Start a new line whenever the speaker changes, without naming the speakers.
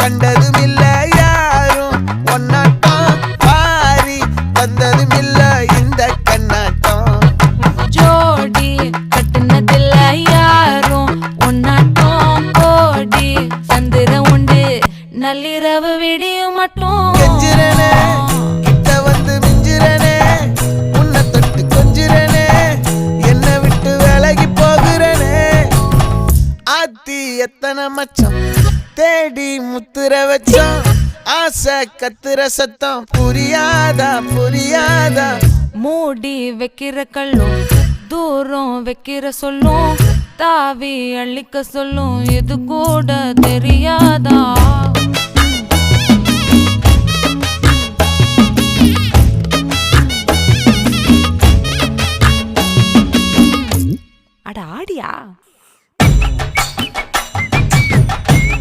கண்டதும் இல்ல யாரும் ஒன்னாட்டம் பாரி வந்ததும் இல்ல இந்த கண்ணாட்டம்
ஜோடி கட்டுனதில்ல யாரும் ஒன்னாட்டம் கோடி சந்திர உண்டு நள்ளிரவு விடியும் மட்டும்
கெஞ்சிரனே கிட்ட வந்து மிஞ்சிரனே உன்னை தொட்டு கொஞ்சிரனே என்னை விட்டு விலகி போகிறனே ஆத்தி எத்தனை மச்சம் தேடி முத்துற வச்சோம் ஆசை கத்துற சத்தம் புரியாதா புரியாதா
மூடி வைக்கிற கல்லும் தூரம் வைக்கிற சொல்லும் தாவி அள்ளிக்க சொல்லும் இது கூட தெரியாதா